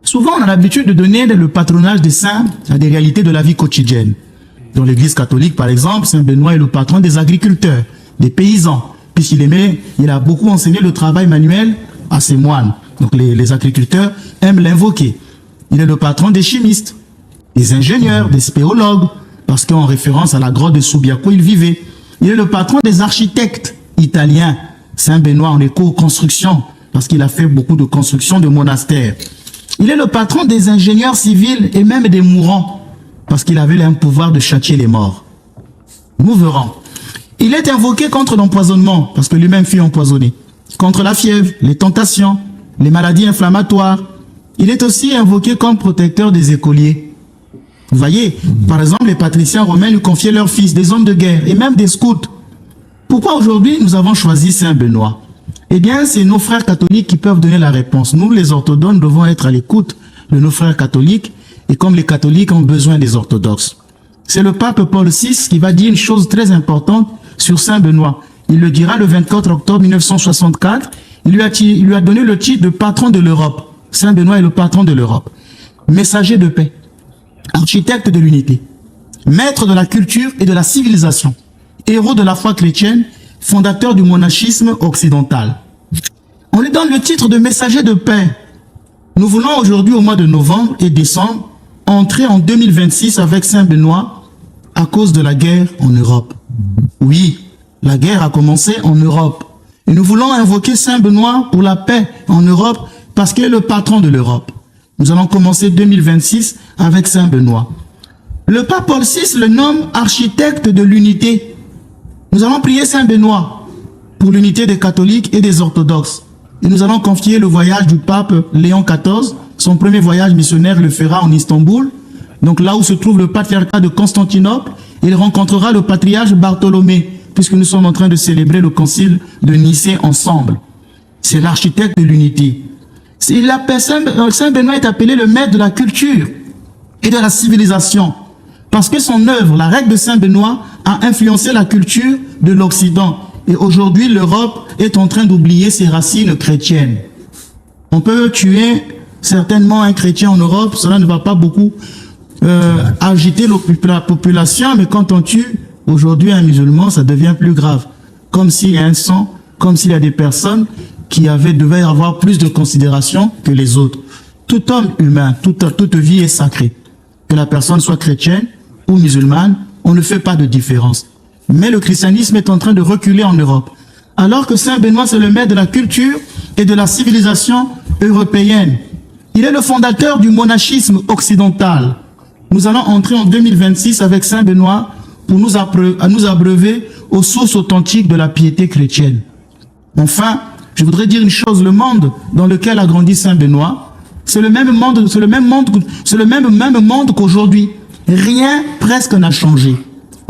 Souvent, on a l'habitude de donner le patronage des saints à des réalités de la vie quotidienne. Dans l'Église catholique, par exemple, Saint Benoît est le patron des agriculteurs, des paysans, il a beaucoup enseigné le travail manuel à ses moines. Donc les agriculteurs aiment l'invoquer. Il est le patron des chimistes, des ingénieurs, des spéologues, parce qu'en référence à la grotte de Subiaco, il vivait. Il est le patron des architectes italiens. Saint Benoît en éco-construction, parce qu'il a fait beaucoup de constructions de monastères. Il est le patron des ingénieurs civils et même des mourants, parce qu'il avait un pouvoir de châtier les morts. Nous verrons. Il est invoqué contre l'empoisonnement, parce que lui-même fut empoisonné. Contre la fièvre, les tentations, les maladies inflammatoires. Il est aussi invoqué comme protecteur des écoliers. Vous voyez, par exemple, les patriciens romains lui confiaient leurs fils, des hommes de guerre et même des scouts. Pourquoi aujourd'hui nous avons choisi Saint Benoît? Eh bien, c'est nos frères catholiques qui peuvent donner la réponse. Nous, les orthodoxes, devons être à l'écoute de nos frères catholiques, et comme les catholiques ont besoin des orthodoxes. C'est le pape Paul VI qui va dire une chose très importante sur Saint Benoît. Il le dira le 24 octobre 1964. Il lui a donné le titre de patron de l'Europe. Saint Benoît est le patron de l'Europe. Messager de paix, architecte de l'unité, maître de la culture et de la civilisation, héros de la foi chrétienne, fondateur du monachisme occidental. On lui donne le titre de messager de paix. Nous voulons aujourd'hui, au mois de novembre et décembre, entrer en 2026 avec Saint Benoît à cause de la guerre en Europe. Oui, la guerre a commencé en Europe. Et nous voulons invoquer Saint Benoît pour la paix en Europe parce qu'il est le patron de l'Europe. Nous allons commencer 2026 avec Saint Benoît. Le pape Paul VI le nomme architecte de l'unité. Nous allons prier Saint Benoît pour l'unité des catholiques et des orthodoxes. Et nous allons confier le voyage du pape Léon XIV. Son premier voyage missionnaire le fera en Istanbul. Donc là où se trouve le patriarcat de Constantinople, il rencontrera le patriarche Bartholomée, puisque nous sommes en train de célébrer le concile de Nicée ensemble. C'est l'architecte de l'unité. Saint Benoît est appelé le maître de la culture et de la civilisation, parce que son œuvre, la règle de Saint Benoît, a influencé la culture de l'Occident. Et aujourd'hui, l'Europe est en train d'oublier ses racines chrétiennes. On peut tuer certainement un chrétien en Europe, cela ne va pas beaucoup agiter la population, mais quand on tue aujourd'hui un musulman, ça devient plus grave. Comme s'il y a un sang, comme s'il y a des personnes qui devaient avoir plus de considération que les autres. Tout homme humain, toute vie est sacrée. Que la personne soit chrétienne ou musulmane, on ne fait pas de différence. Mais le christianisme est en train de reculer en Europe. Alors que Saint Benoît, c'est le maître de la culture et de la civilisation européenne. Il est le fondateur du monachisme occidental. Nous allons entrer en 2026 avec Saint Benoît pour nous abreuver aux sources authentiques de la piété chrétienne. Enfin, je voudrais dire une chose, le monde dans lequel a grandi Saint Benoît, c'est le même monde qu'aujourd'hui. Rien presque n'a changé.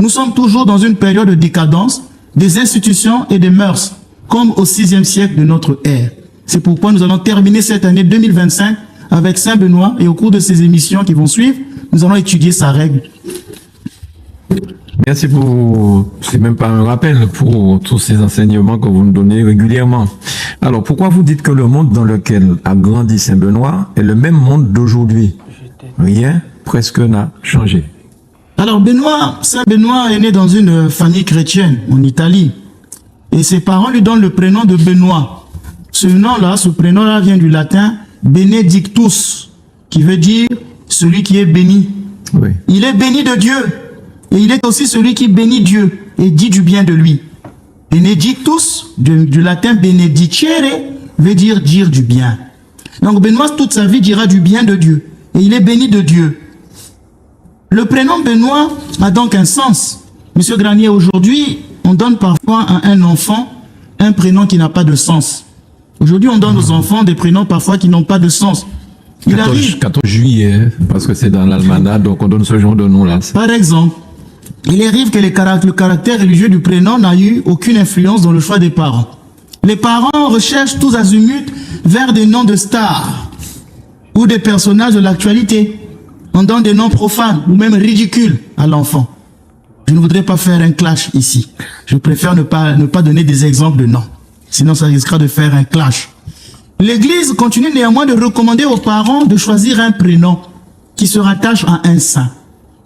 Nous sommes toujours dans une période de décadence des institutions et des mœurs, comme au VIe siècle de notre ère. C'est pourquoi nous allons terminer cette année 2025 avec Saint Benoît, et au cours de ces émissions qui vont suivre, nous allons étudier sa règle. Merci pour, c'est même pas un rappel pour tous ces enseignements que vous nous donnez régulièrement. Alors, pourquoi vous dites que le monde dans lequel a grandi Saint Benoît est le même monde d'aujourd'hui? Rien presque n'a changé. Alors, Saint Benoît est né dans une famille chrétienne en Italie. Et ses parents lui donnent le prénom de Benoît. Ce prénom-là vient du latin Benedictus, qui veut dire celui qui est béni. Oui. Il est béni de Dieu. Et il est aussi celui qui bénit Dieu et dit du bien de lui. Benedictus, du latin benedicere, veut dire du bien. Donc Benoît, toute sa vie, dira du bien de Dieu. Et il est béni de Dieu. Le prénom Benoît a donc un sens. Monsieur Granier, aujourd'hui, on donne parfois à un enfant un prénom qui n'a pas de sens. Aujourd'hui, on donne aux enfants des prénoms parfois qui n'ont pas de sens. 14 juillet, parce que c'est dans l'almanach, donc on donne ce genre de nom-là. Par exemple, il arrive que le caractère religieux du prénom n'a eu aucune influence dans le choix des parents. Les parents recherchent tous azimuts vers des noms de stars ou des personnages de l'actualité. On donne des noms profanes ou même ridicules à l'enfant. Je ne voudrais pas faire un clash ici. Je préfère ne pas donner des exemples de noms. Sinon, ça risquera de faire un clash. L'Église continue néanmoins de recommander aux parents de choisir un prénom qui se rattache à un saint.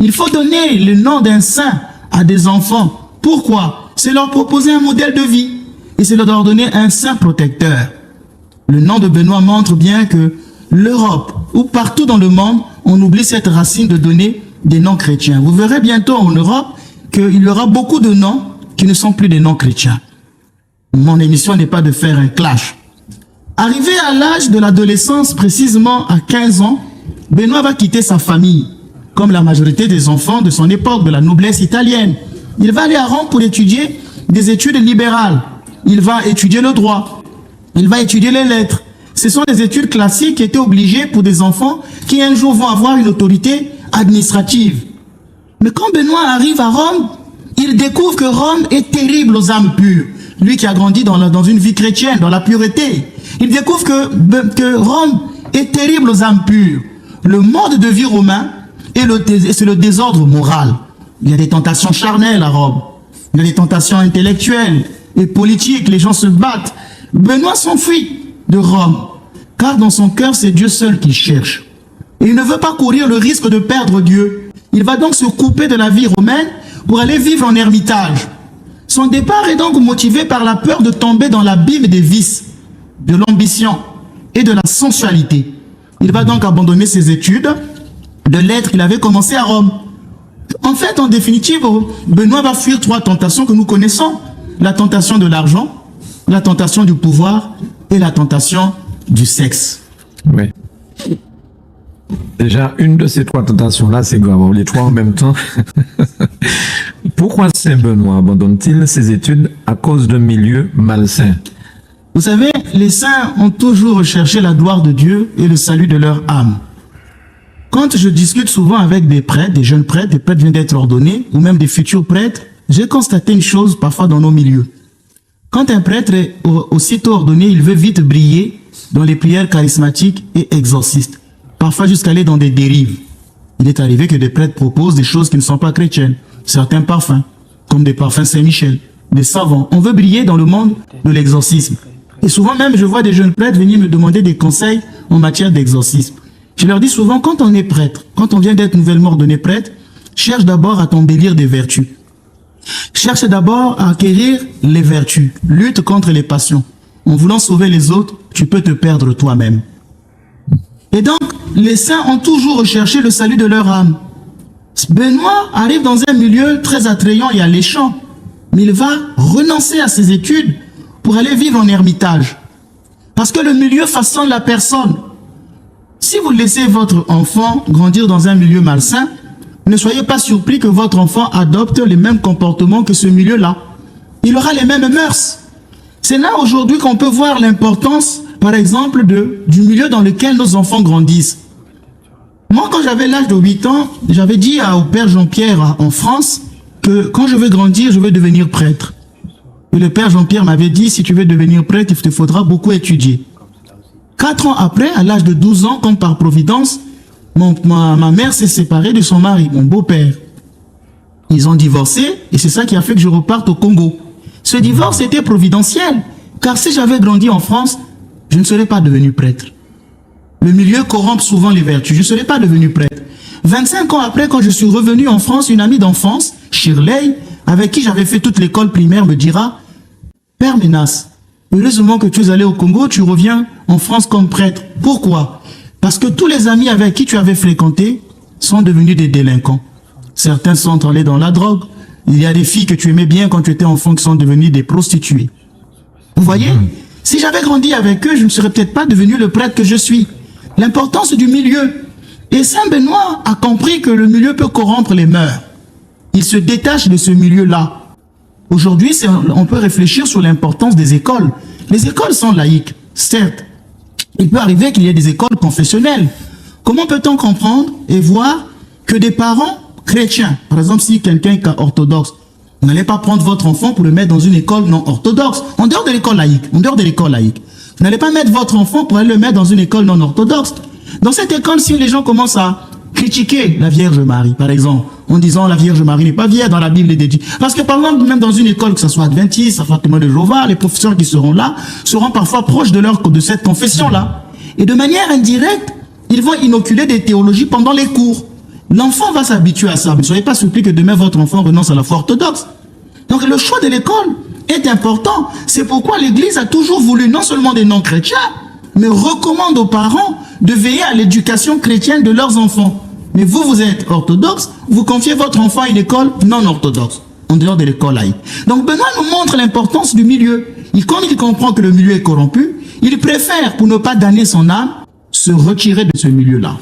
Il faut donner le nom d'un saint à des enfants. Pourquoi? C'est leur proposer un modèle de vie et c'est leur donner un saint protecteur. Le nom de Benoît montre bien que l'Europe ou partout dans le monde, on oublie cette racine de donner des noms chrétiens. Vous verrez bientôt en Europe qu'il y aura beaucoup de noms qui ne sont plus des noms chrétiens. Mon émission n'est pas de faire un clash. Arrivé à l'âge de l'adolescence, précisément à 15 ans, Benoît va quitter sa famille, comme la majorité des enfants de son époque, de la noblesse italienne. Il va aller à Rome pour étudier des études libérales. Il va étudier le droit. Il va étudier les lettres. Ce sont des études classiques qui étaient obligées pour des enfants qui un jour vont avoir une autorité administrative. Mais quand Benoît arrive à Rome, il découvre que Rome est terrible aux âmes pures. Lui qui a grandi dans une vie chrétienne, dans la pureté. Il découvre que Rome est terrible aux âmes pures. Le mode de vie romain, c'est le désordre moral. Il y a des tentations charnelles à Rome. Il y a des tentations intellectuelles et politiques. Les gens se battent. Benoît s'enfuit de Rome. Car dans son cœur, c'est Dieu seul qu'il cherche. Et il ne veut pas courir le risque de perdre Dieu. Il va donc se couper de la vie romaine pour aller vivre en ermitage. Son départ est donc motivé par la peur de tomber dans l'abîme des vices, de l'ambition et de la sensualité. Il va donc abandonner ses études de lettres qu'il avait commencées à Rome. En fait, en définitive, Benoît va fuir 3 tentations que nous connaissons. La tentation de l'argent, la tentation du pouvoir et la tentation du sexe. Oui. Déjà, une de ces 3 tentations-là, c'est grave. Les 3 en même temps. Pourquoi Saint Benoît abandonne-t-il ses études à cause d'un milieu malsain? Vous savez, les saints ont toujours recherché la gloire de Dieu et le salut de leur âme. Quand je discute souvent avec des prêtres, des jeunes prêtres, des prêtres viennent d'être ordonnés, ou même des futurs prêtres, j'ai constaté une chose parfois dans nos milieux. Quand un prêtre est aussitôt ordonné, il veut vite briller dans les prières charismatiques et exorcistes, parfois jusqu'à aller dans des dérives. Il est arrivé que des prêtres proposent des choses qui ne sont pas chrétiennes, certains parfums, comme des parfums Saint-Michel, des savants. On veut briller dans le monde de l'exorcisme. Et souvent même, je vois des jeunes prêtres venir me demander des conseils en matière d'exorcisme. Je leur dis souvent, quand on est prêtre, quand on vient d'être nouvellement ordonné prêtre, cherche d'abord à t'embellir des vertus. Cherche d'abord à acquérir les vertus. Lutte contre les passions. En voulant sauver les autres, tu peux te perdre toi-même. Et donc, les saints ont toujours recherché le salut de leur âme. Benoît arrive dans un milieu très attrayant et alléchant, mais il va renoncer à ses études pour aller vivre en ermitage. Parce que le milieu façonne la personne. Si vous laissez votre enfant grandir dans un milieu malsain, ne soyez pas surpris que votre enfant adopte les mêmes comportements que ce milieu-là. Il aura les mêmes mœurs. C'est là aujourd'hui qu'on peut voir l'importance, par exemple, du milieu dans lequel nos enfants grandissent. Moi, quand j'avais l'âge de 8 ans, j'avais dit au père Jean-Pierre en France que quand je veux grandir, je veux devenir prêtre. Et le père Jean-Pierre m'avait dit, si tu veux devenir prêtre, il te faudra beaucoup étudier. 4 ans après, à l'âge de 12 ans, comme par providence, ma mère s'est séparée de son mari, mon beau-père. Ils ont divorcé et c'est ça qui a fait que je reparte au Congo. Ce divorce était providentiel, car si j'avais grandi en France, je ne serais pas devenu prêtre. Le milieu corrompt souvent les vertus, je ne serais pas devenu prêtre. 25 ans après, quand je suis revenu en France, une amie d'enfance, Shirley, avec qui j'avais fait toute l'école primaire, me dira « Père Menas, heureusement que tu es allé au Congo, tu reviens en France comme prêtre. Pourquoi ? Parce que tous les amis avec qui tu avais fréquenté sont devenus des délinquants. Certains sont allés dans la drogue. Il y a des filles que tu aimais bien quand tu étais enfant qui sont devenues des prostituées. Vous voyez ? Si j'avais grandi avec eux, je ne serais peut-être pas devenu le prêtre que je suis. L'importance du milieu. Et Saint Benoît a compris que le milieu peut corrompre les mœurs. Il se détache de ce milieu-là. Aujourd'hui, on peut réfléchir sur l'importance des écoles. Les écoles sont laïques, certes. Il peut arriver qu'il y ait des écoles confessionnelles. Comment peut-on comprendre et voir que des parents chrétiens, par exemple si quelqu'un est orthodoxe, vous n'allez pas prendre votre enfant pour le mettre dans une école non orthodoxe, en dehors de l'école laïque, Vous n'allez pas mettre votre enfant pour aller le mettre dans une école non orthodoxe. Dans cette école, si les gens commencent à critiquer la Vierge Marie, par exemple, en disant la Vierge Marie n'est pas vierge, dans la Bible il est dit. Parce que par exemple, même dans une école, que ce soit adventiste, ça soit témoin de Jéhovah, les professeurs qui seront là, seront parfois proches de cette confession-là. Et de manière indirecte, ils vont inoculer des théologies pendant les cours. L'enfant va s'habituer à ça. Ne soyez pas surpris que demain votre enfant renonce à la foi orthodoxe. Donc le choix de l'école est important. C'est pourquoi l'Église a toujours voulu non seulement des non-chrétiens, mais recommande aux parents de veiller à l'éducation chrétienne de leurs enfants. Mais vous, vous êtes orthodoxe, vous confiez votre enfant à une école non orthodoxe, en dehors de l'école laïque. Donc Benoît nous montre l'importance du milieu. Comme il comprend que le milieu est corrompu, il préfère, pour ne pas damner son âme, se retirer de ce milieu-là.